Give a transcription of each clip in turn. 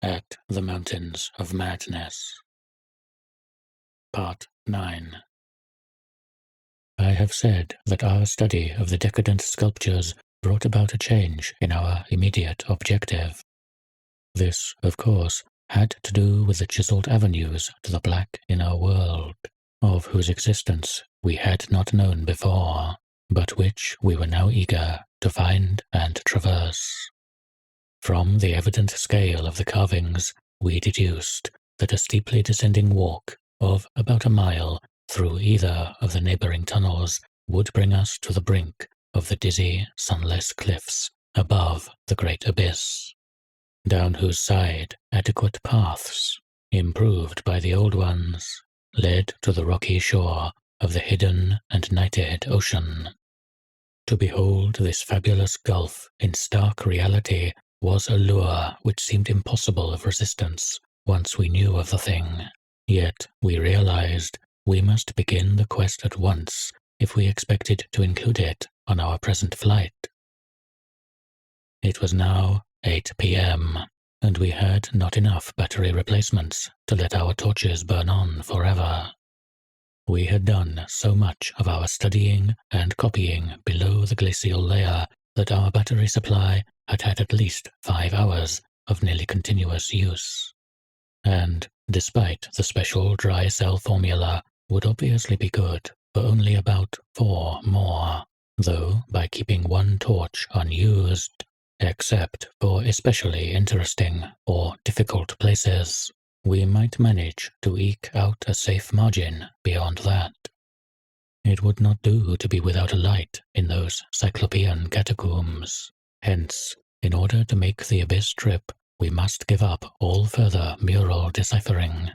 At the Mountains of Madness. Part 9. I have said that our study of the decadent sculptures brought about a change in our immediate objective. This, of course, had to do with the chiseled avenues to the black inner world, of whose existence we had not known before, but which we were now eager to find and traverse. From the evident scale of the carvings, we deduced that a steeply descending walk of about a mile through either of the neighboring tunnels would bring us to the brink of the dizzy, sunless cliffs above the great abyss, down whose side adequate paths, improved by the old ones, led to the rocky shore of the hidden and nighted ocean. To behold this fabulous gulf in stark reality was a lure which seemed impossible of resistance once we knew of the thing. Yet we realized we must begin the quest at once if we expected to include it on our present flight. It was now 8 p.m., and we had not enough battery replacements to let our torches burn on forever. We had done so much of our studying and copying below the glacial layer that our battery supply had had at least 5 hours of nearly continuous use. And, despite the special dry cell formula, would obviously be good for only about 4 more, though by keeping one torch unused, except for especially interesting or difficult places, we might manage to eke out a safe margin beyond that. It would not do to be without a light in those cyclopean catacombs. Hence, in order to make the abyss trip, we must give up all further mural deciphering.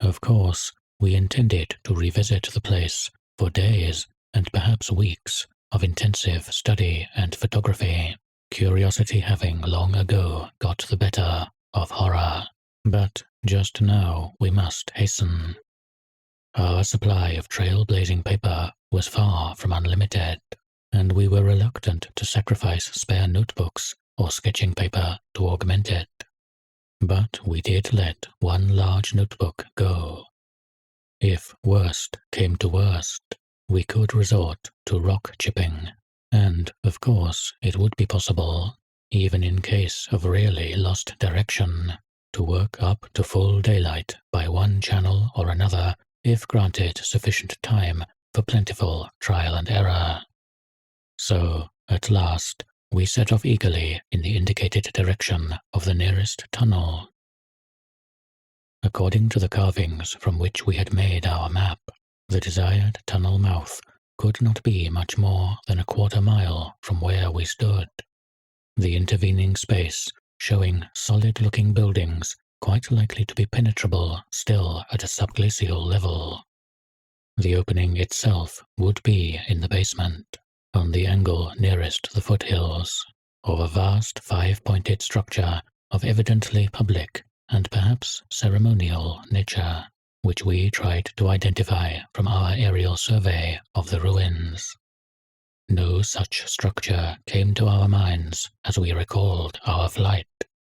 Of course, we intended to revisit the place for days and perhaps weeks of intensive study and photography, curiosity having long ago got the better of horror. But just now we must hasten. Our supply of trail-blazing paper was far from unlimited, and we were reluctant to sacrifice spare notebooks or sketching paper to augment it. But we did let one large notebook go. If worst came to worst, we could resort to rock chipping, and, of course, it would be possible, even in case of really lost direction, to work up to full daylight by one channel or another if granted sufficient time for plentiful trial and error. So, at last, we set off eagerly in the indicated direction of the nearest tunnel. According to the carvings from which we had made our map, the desired tunnel mouth could not be much more than a quarter mile from where we stood, the intervening space showing solid-looking buildings quite likely to be penetrable still at a subglacial level. The opening itself would be in the basement, on the angle nearest the foothills, of a vast five-pointed structure of evidently public and perhaps ceremonial nature, which we tried to identify from our aerial survey of the ruins. No such structure came to our minds as we recalled our flight,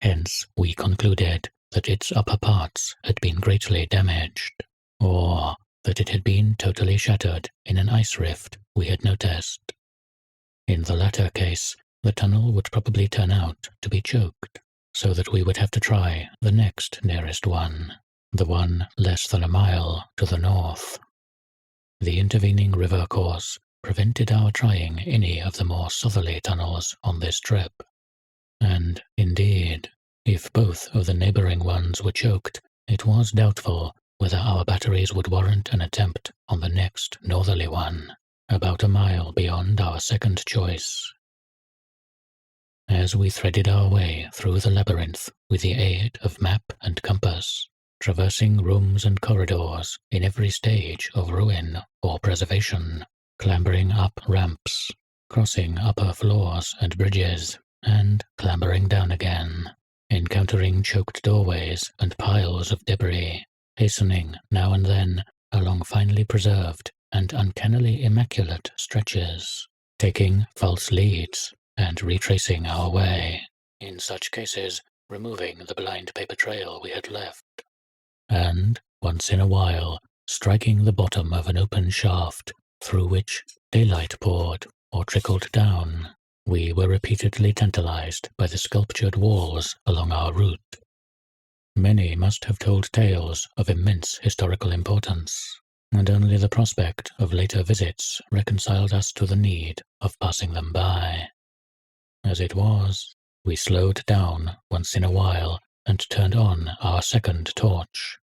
hence we concluded that its upper parts had been greatly damaged, or that it had been totally shattered in an ice rift we had noticed. In the latter case, the tunnel would probably turn out to be choked, so that we would have to try the next nearest one, the one less than a mile to the north. The intervening river course prevented our trying any of the more southerly tunnels on this trip, and, indeed, if both of the neighboring ones were choked, it was doubtful whether our batteries would warrant an attempt on the next northerly one, about a mile beyond our second choice. As we threaded our way through the labyrinth with the aid of map and compass, traversing rooms and corridors in every stage of ruin or preservation, clambering up ramps, crossing upper floors and bridges, and clambering down again, encountering choked doorways and piles of debris, hastening now and then along finely preserved and uncannily immaculate stretches, taking false leads and retracing our way. In such cases, removing the blind paper trail we had left, and, once in a while, striking the bottom of an open shaft through which daylight poured or trickled down. We were repeatedly tantalized by the sculptured walls along our route. Many must have told tales of immense historical importance, and only the prospect of later visits reconciled us to the need of passing them by. As it was, we slowed down once in a while and turned on our second torch.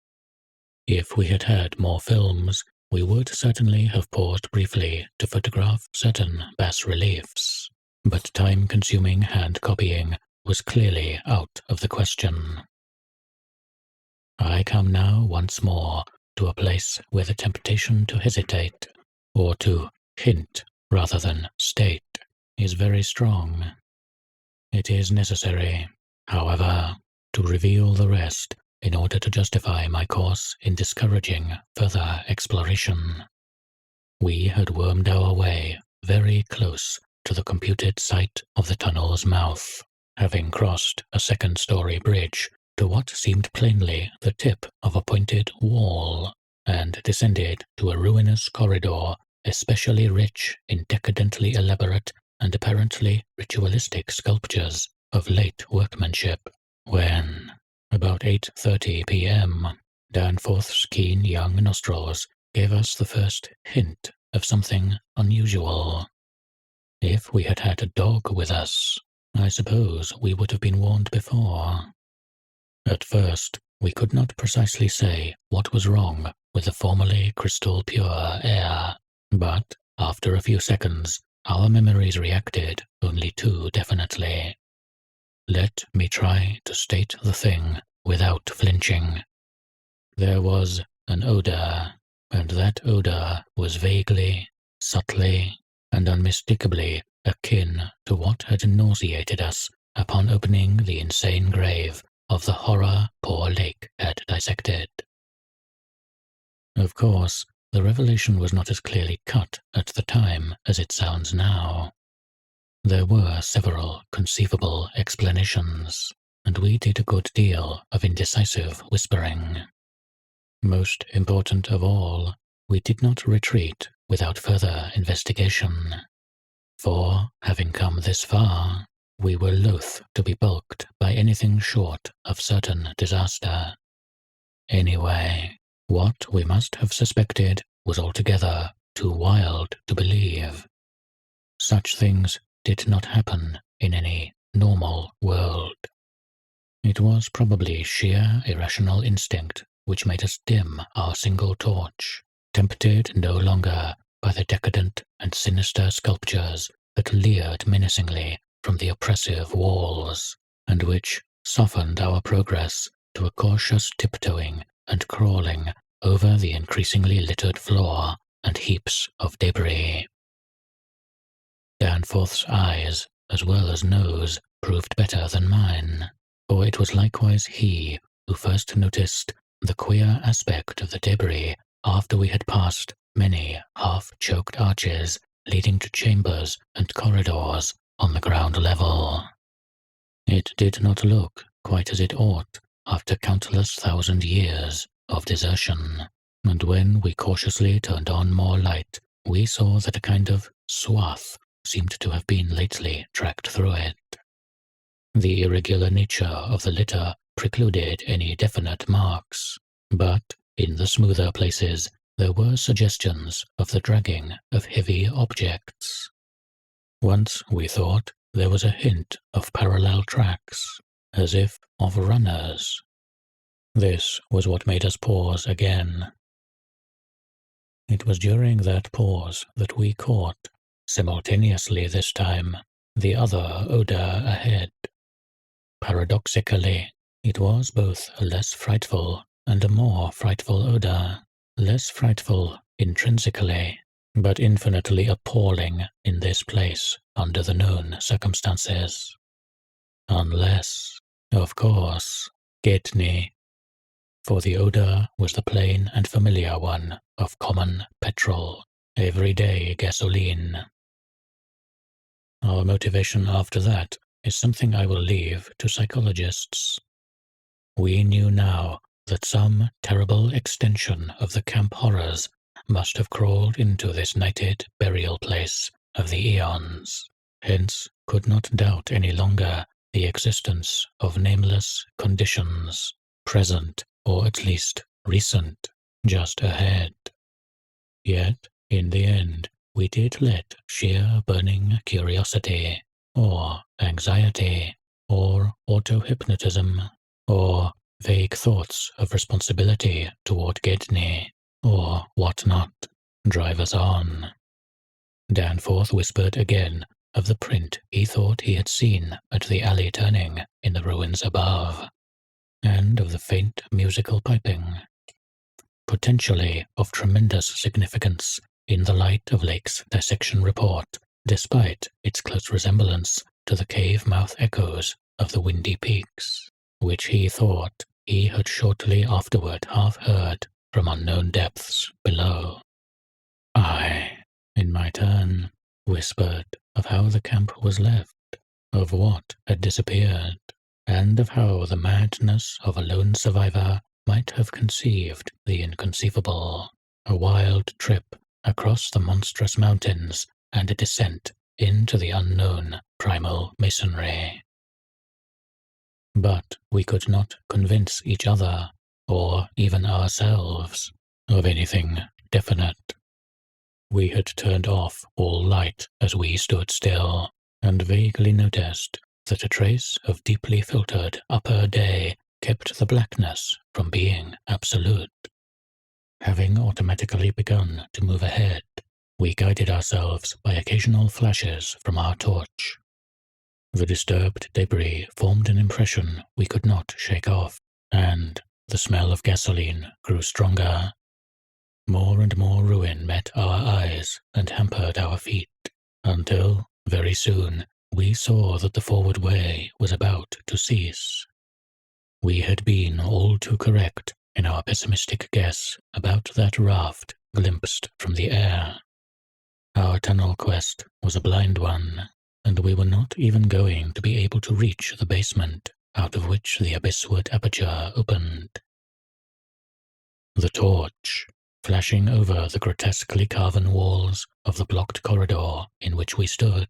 If we had had more films, we would certainly have paused briefly to photograph certain bas-reliefs, but time-consuming hand copying was clearly out of the question. I come now once more to a place where the temptation to hesitate, or to hint rather than state, is very strong. It is necessary, however, to reveal the rest in order to justify my course in discouraging further exploration. We had wormed our way very close to the computed site of the tunnel's mouth, having crossed a second-story bridge to what seemed plainly the tip of a pointed wall, and descended to a ruinous corridor especially rich in decadently elaborate and apparently ritualistic sculptures of late workmanship, when, about 8:30 p.m., Danforth's keen young nostrils gave us the first hint of something unusual. If we had had a dog with us, I suppose we would have been warned before. At first, we could not precisely say what was wrong with the formerly crystal pure air, but after a few seconds, our memories reacted only too definitely. Let me try to state the thing without flinching. There was an odor, and that odor was vaguely, subtly, and unmistakably akin to what had nauseated us upon opening the insane grave of the horror poor Lake had dissected. Of course, the revelation was not as clearly cut at the time as it sounds now. There were several conceivable explanations, and we did a good deal of indecisive whispering. Most important of all, we did not retreat without further investigation, for, having come this far, we were loath to be balked by anything short of certain disaster. Anyway, what we must have suspected was altogether too wild to believe. Such things did not happen in any normal world. It was probably sheer irrational instinct which made us dim our single torch, tempted no longer by the decadent and sinister sculptures that leered menacingly from the oppressive walls, and which softened our progress to a cautious tiptoeing and crawling over the increasingly littered floor and heaps of debris. Danforth's eyes, as well as nose, proved better than mine, for it was likewise he who first noticed the queer aspect of the debris after we had passed many half-choked arches leading to chambers and corridors on the ground level. It did not look quite as it ought after countless thousand years of desertion, and when we cautiously turned on more light, we saw that a kind of swath seemed to have been lately tracked through it. The irregular nature of the litter precluded any definite marks, but in the smoother places there were suggestions of the dragging of heavy objects. Once we thought there was a hint of parallel tracks, as if of runners. This was what made us pause again. It was during that pause that we caught, simultaneously this time, the other odor ahead. Paradoxically, it was both a less frightful and a more frightful odor, less frightful intrinsically, but infinitely appalling in this place under the known circumstances. Unless, of course, Getney, for the odor was the plain and familiar one of common petrol, everyday gasoline. Our motivation after that is something I will leave to psychologists. We knew now that some terrible extension of the camp horrors must have crawled into this nighted burial place of the eons, hence could not doubt any longer the existence of nameless conditions, present, or at least recent, just ahead. Yet, in the end, we did let sheer burning curiosity, or anxiety, or auto-hypnotism, or vague thoughts of responsibility toward Gedney, or what not, drive us on. Danforth whispered again of the print he thought he had seen at the alley turning in the ruins above, and of the faint musical piping, potentially of tremendous significance in the light of Lake's dissection report, despite its close resemblance to the cave-mouth echoes of the Windy Peaks, which he thought he had shortly afterward half heard from unknown depths below. I, in my turn, whispered of how the camp was left, of what had disappeared, and of how the madness of a lone survivor might have conceived the inconceivable, a wild trip across the monstrous mountains and a descent into the unknown primal masonry. But we could not convince each other, or even ourselves, of anything definite. We had turned off all light as we stood still, and vaguely noticed that a trace of deeply filtered upper day kept the blackness from being absolute. Having automatically begun to move ahead, we guided ourselves by occasional flashes from our torch. The disturbed debris formed an impression we could not shake off, and the smell of gasoline grew stronger. More and more ruin met our eyes and hampered our feet, until, very soon, we saw that the forward way was about to cease. We had been all too correct in our pessimistic guess about that raft glimpsed from the air. Our tunnel quest was a blind one, and we were not even going to be able to reach the basement out of which the abyssward aperture opened. The torch, flashing over the grotesquely carven walls of the blocked corridor in which we stood,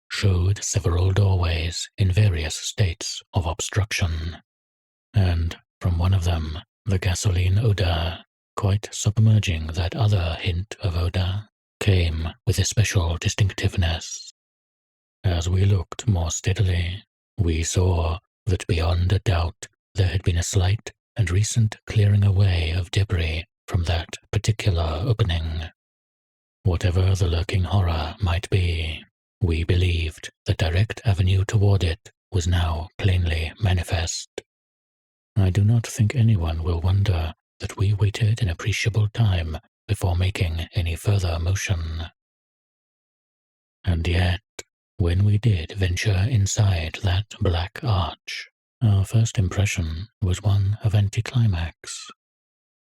showed several doorways in various states of obstruction, and from one of them the gasoline odor, quite submerging that other hint of odor, came with especial distinctiveness. As we looked more steadily, we saw that beyond a doubt there had been a slight and recent clearing away of debris from that particular opening. Whatever the lurking horror might be, we believed the direct avenue toward it was now plainly manifest. I do not think anyone will wonder that we waited an appreciable time before making any further motion. And yet, when we did venture inside that black arch, our first impression was one of anticlimax.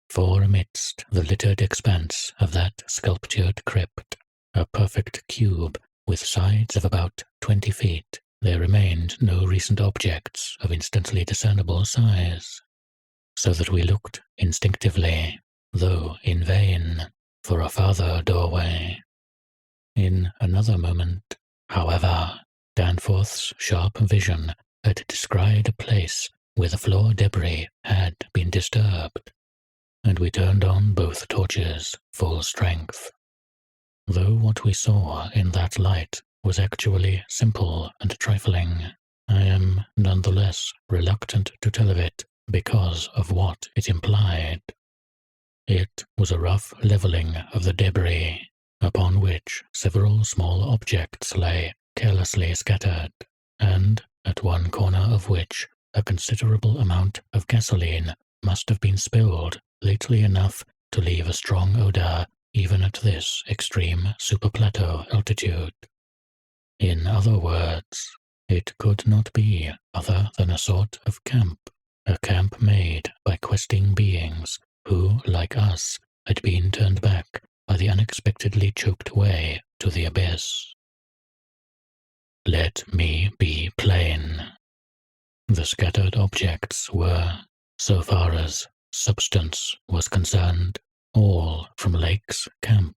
For amidst the littered expanse of that sculptured crypt, a perfect cube with sides of about 20 feet, there remained no recent objects of instantly discernible size, so that we looked instinctively, though in vain, for a farther doorway. In another moment, however, Danforth's sharp vision had descried a place where the floor debris had been disturbed, and we turned on both torches full strength. Though what we saw in that light was actually simple and trifling, I am none the less reluctant to tell of it because of what it implied. It was a rough leveling of the debris, upon which several small objects lay carelessly scattered, and at one corner of which a considerable amount of gasoline must have been spilled lately enough to leave a strong odor even at this extreme superplateau altitude. In other words, it could not be other than a sort of camp, a camp made by questing beings who, like us, had been turned back by the unexpectedly choked way to the abyss. let me be plain. The scattered objects were, so far as substance was concerned, all from Lake's camp,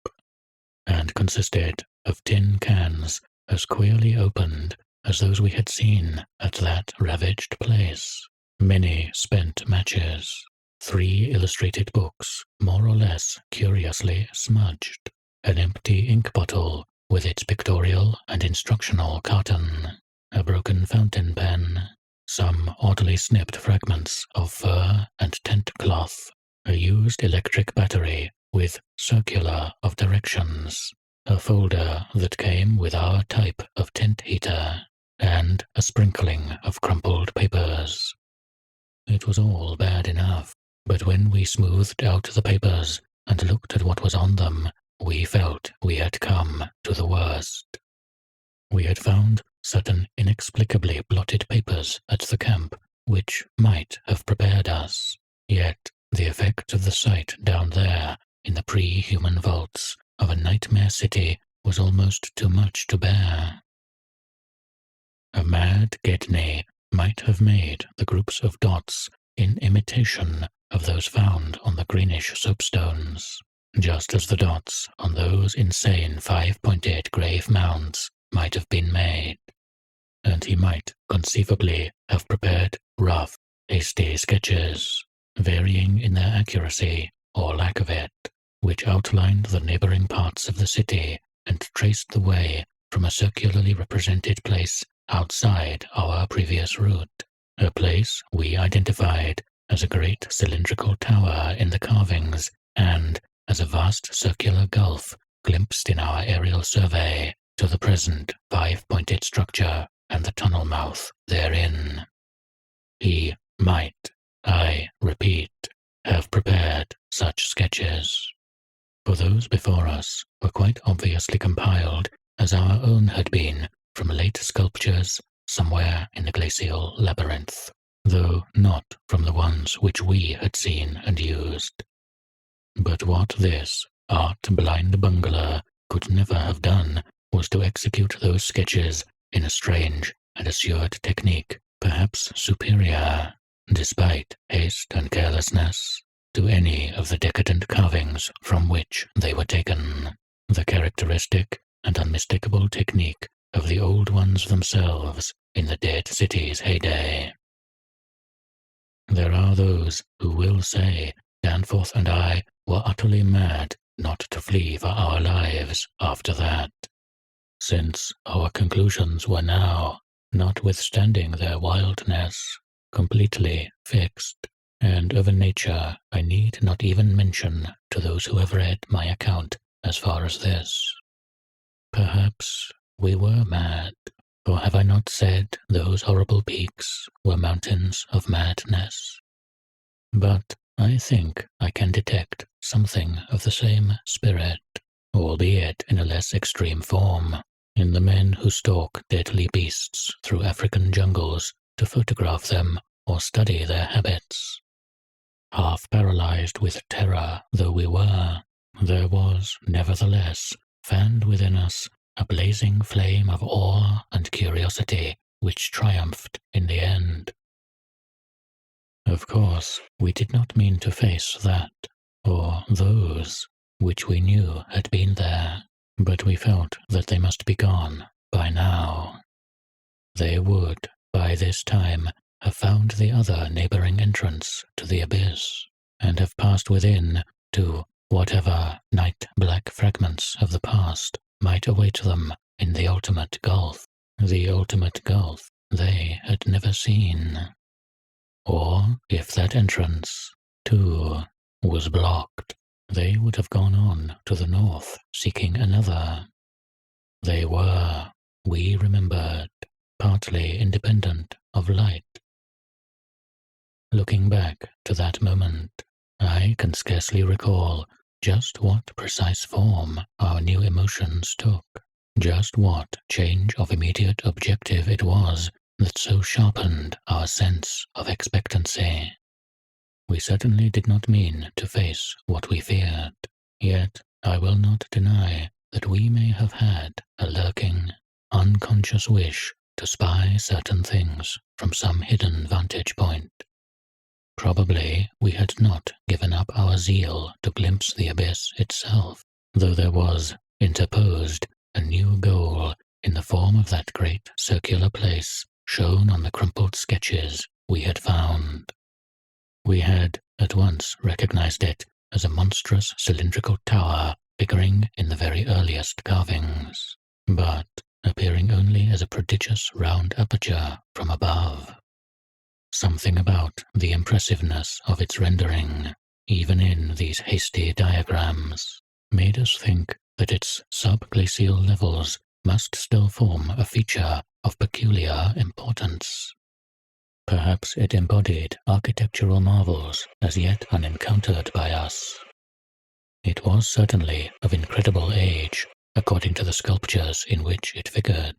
and consisted of tin cans as queerly opened as those we had seen at that ravaged place, many spent matches, 3 illustrated books more or less curiously smudged, an empty ink bottle with its pictorial and instructional carton, a broken fountain pen, some oddly snipped fragments of fur and tent cloth, a used electric battery with circular of directions, a folder that came with our type of tent heater, and a sprinkling of crumpled papers. It was all bad enough, but when we smoothed out the papers and looked at what was on them, we felt we had come to the worst. We had found certain inexplicably blotted papers at the camp, which might have prepared us, yet the effect of the sight down there in the pre-human vaults of a nightmare city was almost too much to bear. A mad Gedney might have made the groups of dots in imitation of those found on the greenish soapstones, just as the dots on those insane 5-pointed grave mounds might have been made, and he might conceivably have prepared rough, hasty sketches, varying in their accuracy or lack of it, which outlined the neighboring parts of the city and traced the way from a circularly represented place outside our previous route, a place we identified as a great cylindrical tower in the carvings and as a vast circular gulf glimpsed in our aerial survey to the present 5-pointed structure and the tunnel mouth therein. He might, I repeat, have prepared such sketches, for those before us were quite obviously compiled as our own had been from late sculptures somewhere in the glacial labyrinth, though not from the ones which we had seen and used. But what this art-blind bungler could never have done was to execute those sketches in a strange and assured technique, perhaps superior, despite haste and carelessness, to any of the decadent carvings from which they were taken, the characteristic and unmistakable technique of the old ones themselves in the dead city's heyday. There are those who will say Danforth and I were utterly mad not to flee for our lives after that, since our conclusions were now, notwithstanding their wildness, completely fixed, and of a nature I need not even mention to those who have read my account as far as this. Perhaps we were mad, for have I not said those horrible peaks were mountains of madness? But I think I can detect something of the same spirit, albeit in a less extreme form, in the men who stalk deadly beasts through African jungles to photograph them or study their habits. Half paralyzed with terror though we were, there was, nevertheless, fanned within us a blazing flame of awe and curiosity which triumphed in the end. Of course, we did not mean to face that, or those, which we knew had been there, but we felt that they must be gone by now. They would, by this time, have found the other neighboring entrance to the abyss, and have passed within to whatever night-black fragments of the past might await them in the ultimate gulf they had never seen. Or, if that entrance, too, was blocked, they would have gone on to the north, seeking another. They were, we remembered, partly independent of light. Looking back to that moment, I can scarcely recall just what precise form our new emotions took, just what change of immediate objective it was that so sharpened our sense of expectancy. We certainly did not mean to face what we feared, yet I will not deny that we may have had a lurking, unconscious wish to spy certain things from some hidden vantage point. Probably we had not given up our zeal to glimpse the abyss itself, though there was interposed a new goal in the form of that great circular place shown on the crumpled sketches we had found. We had at once recognized it as a monstrous cylindrical tower figuring in the very earliest carvings, but appearing only as a prodigious round aperture from above. Something about the impressiveness of its rendering, even in these hasty diagrams, made us think that its subglacial levels must still form a feature of peculiar importance. Perhaps it embodied architectural marvels as yet unencountered by us. It was certainly of incredible age, according to the sculptures in which it figured,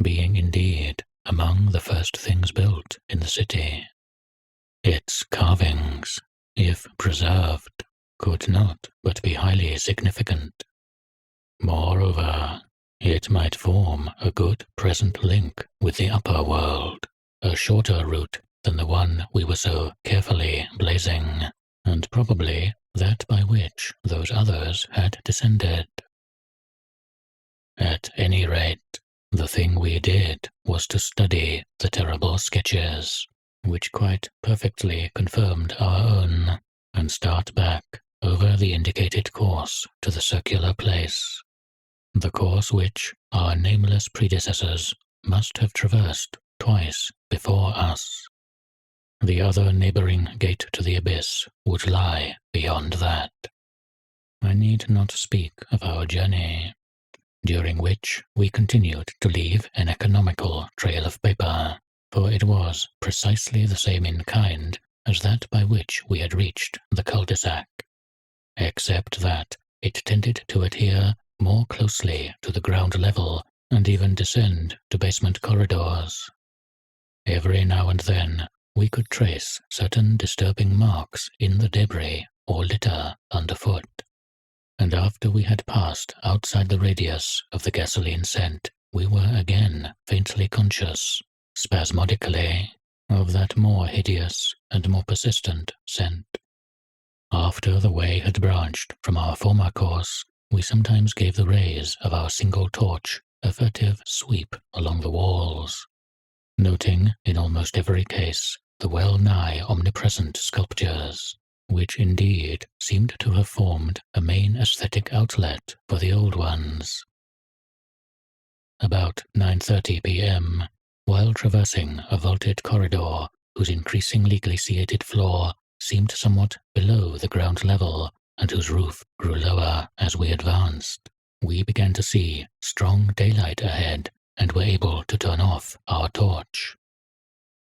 being indeed among the first things built in the city. Its carvings, if preserved, could not but be highly significant. Moreover, it might form a good present link with the upper world, a shorter route than the one we were so carefully blazing, and probably that by which those others had descended. At any rate, the thing we did was to study the terrible sketches, which quite perfectly confirmed our own, and start back over the indicated course to the circular place, the course which our nameless predecessors must have traversed twice before us. The other neighboring gate to the abyss would lie beyond that. I need not speak of our journey, during which we continued to leave an economical trail of paper, for it was precisely the same in kind as that by which we had reached the cul-de-sac, except that it tended to adhere more closely to the ground level and even descend to basement corridors. Every now and then we could trace certain disturbing marks in the debris or litter underfoot, and after we had passed outside the radius of the gasoline scent, we were again faintly conscious, spasmodically, of that more hideous and more persistent scent. After the way had branched from our former course, we sometimes gave the rays of our single torch a furtive sweep along the walls, noting in almost every case the well-nigh omnipresent sculptures, which indeed seemed to have formed a main aesthetic outlet for the old ones. About 9:30 p.m., while traversing a vaulted corridor whose increasingly glaciated floor seemed somewhat below the ground level and whose roof grew lower as we advanced, we began to see strong daylight ahead and were able to turn off our torch.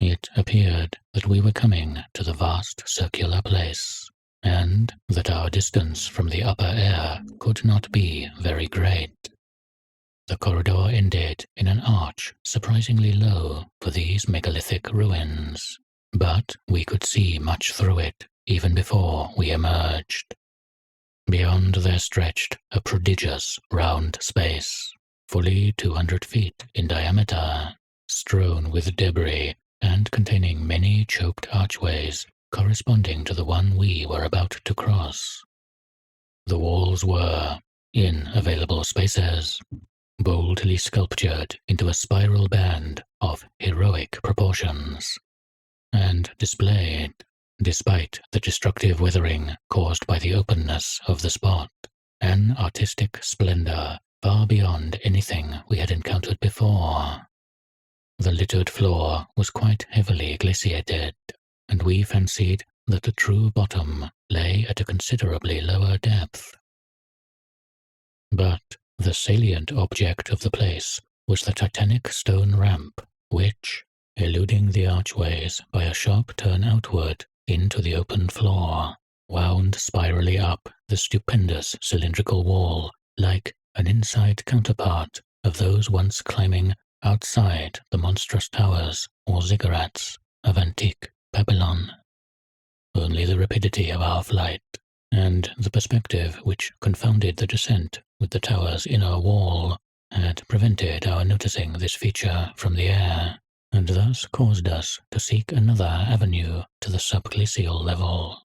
It appeared that we were coming to the vast circular place, and that our distance from the upper air could not be very great. The corridor ended in an arch surprisingly low for these megalithic ruins, but we could see much through it even before we emerged. Beyond there stretched a prodigious round space, fully 200 feet in diameter, strewn with debris and containing many choked archways corresponding to the one we were about to cross. The walls were, in available spaces, boldly sculptured into a spiral band of heroic proportions, and displayed, despite the destructive weathering caused by the openness of the spot, an artistic splendor far beyond anything we had encountered before. The littered floor was quite heavily glaciated, and we fancied that the true bottom lay at a considerably lower depth. But the salient object of the place was the titanic stone ramp, which, eluding the archways by a sharp turn outward into the open floor, wound spirally up the stupendous cylindrical wall like an inside counterpart of those once climbing outside the monstrous towers or ziggurats of antique Babylon. Only the rapidity of our flight, and the perspective which confounded the descent with the tower's inner wall, had prevented our noticing this feature from the air, and thus caused us to seek another avenue to the subglacial level.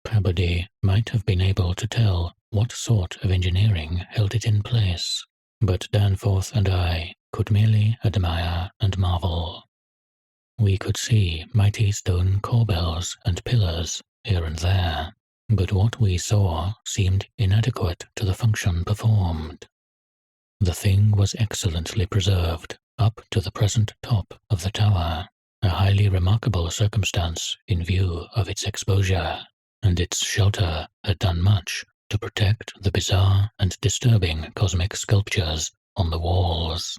Peabody might have been able to tell what sort of engineering held it in place, but Danforth and I could merely admire and marvel. We could see mighty stone corbels and pillars here and there, but what we saw seemed inadequate to the function performed. The thing was excellently preserved up to the present top of the tower, a highly remarkable circumstance in view of its exposure, and its shelter had done much to protect the bizarre and disturbing cosmic sculptures on the walls.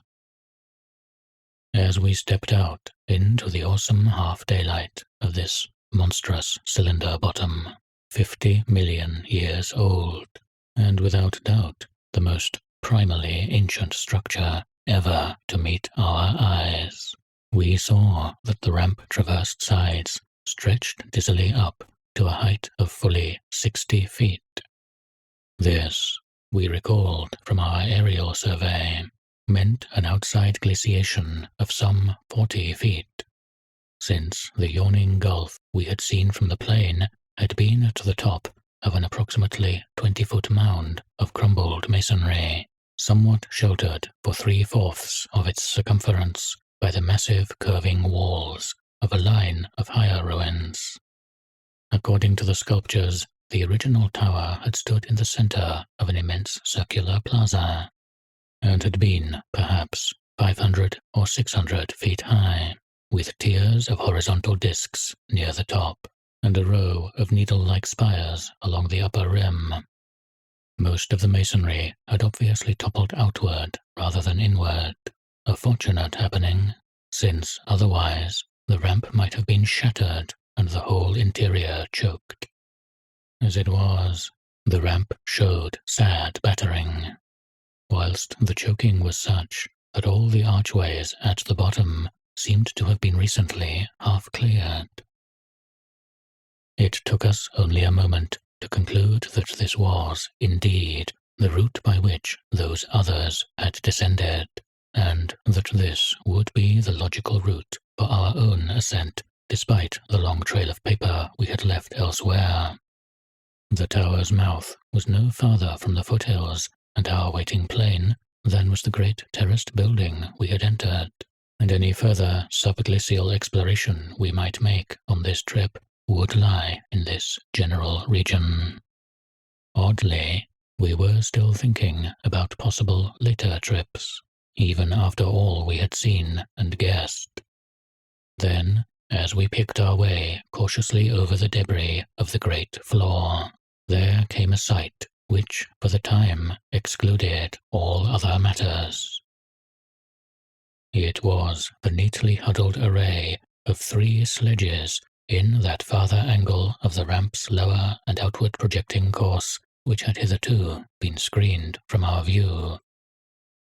As we stepped out into the awesome half-daylight of this monstrous cylinder bottom, 50 million years old, and without doubt the most primally ancient structure ever to meet our eyes, we saw that the ramp traversed sides stretched dizzily up to a height of fully 60 feet. This, we recalled from our aerial survey, meant an outside glaciation of some 40 feet, since the yawning gulf we had seen from the plain had been at the top of an approximately 20-foot mound of crumbled masonry, somewhat sheltered for 3/4 of its circumference by the massive curving walls of a line of higher ruins. According to the sculptures, the original tower had stood in the center of an immense circular plaza, and had been, perhaps, 500 or 600 feet high, with tiers of horizontal discs near the top, and a row of needle-like spires along the upper rim. Most of the masonry had obviously toppled outward rather than inward, a fortunate happening, since otherwise the ramp might have been shattered and the whole interior choked. As it was, the ramp showed sad battering, whilst the choking was such that all the archways at the bottom seemed to have been recently half-cleared. It took us only a moment to conclude that this was, indeed, the route by which those others had descended, and that this would be the logical route for our own ascent, despite the long trail of paper we had left elsewhere. The tower's mouth was no farther from the foothills and our waiting plane than was the great terraced building we had entered, and any further subglacial exploration we might make on this trip would lie in this general region. Oddly, we were still thinking about possible later trips, even after all we had seen and guessed. Then, as we picked our way cautiously over the debris of the great floor, there came a sight which, for the time, excluded all other matters. It was the neatly huddled array of 3 sledges in that farther angle of the ramp's lower and outward projecting course which had hitherto been screened from our view.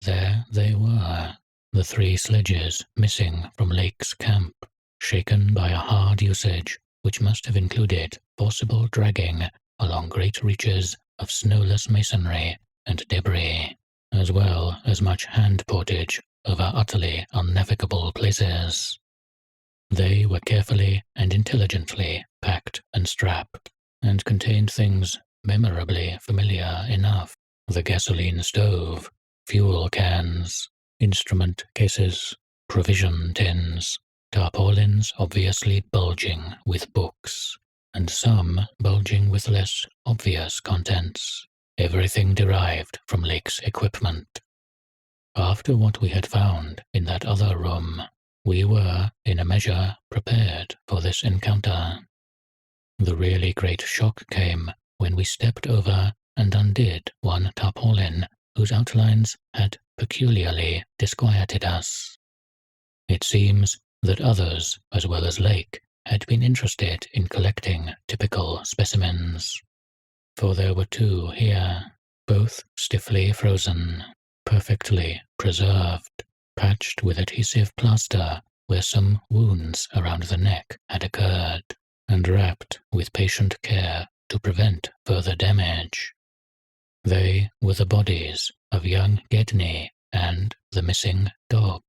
There they were, the 3 sledges missing from Lake's camp, shaken by a hard usage which must have included forcible dragging along great reaches of snowless masonry and debris, as well as much hand portage over utterly unnavigable places. They were carefully and intelligently packed and strapped, and contained things memorably familiar enough: the gasoline stove, fuel cans, instrument cases, provision tins, tarpaulins obviously bulging with books, and some bulging with less obvious contents, everything derived from Lake's equipment. After what we had found in that other room, we were, in a measure, prepared for this encounter. The really great shock came when we stepped over and undid one tarpaulin whose outlines had peculiarly disquieted us. It seems that others, as well as Lake, had been interested in collecting typical specimens, for there were 2 here, both stiffly frozen, perfectly preserved, patched with adhesive plaster where some wounds around the neck had occurred, and wrapped with patient care to prevent further damage. They were the bodies of young Gedney and the missing dog.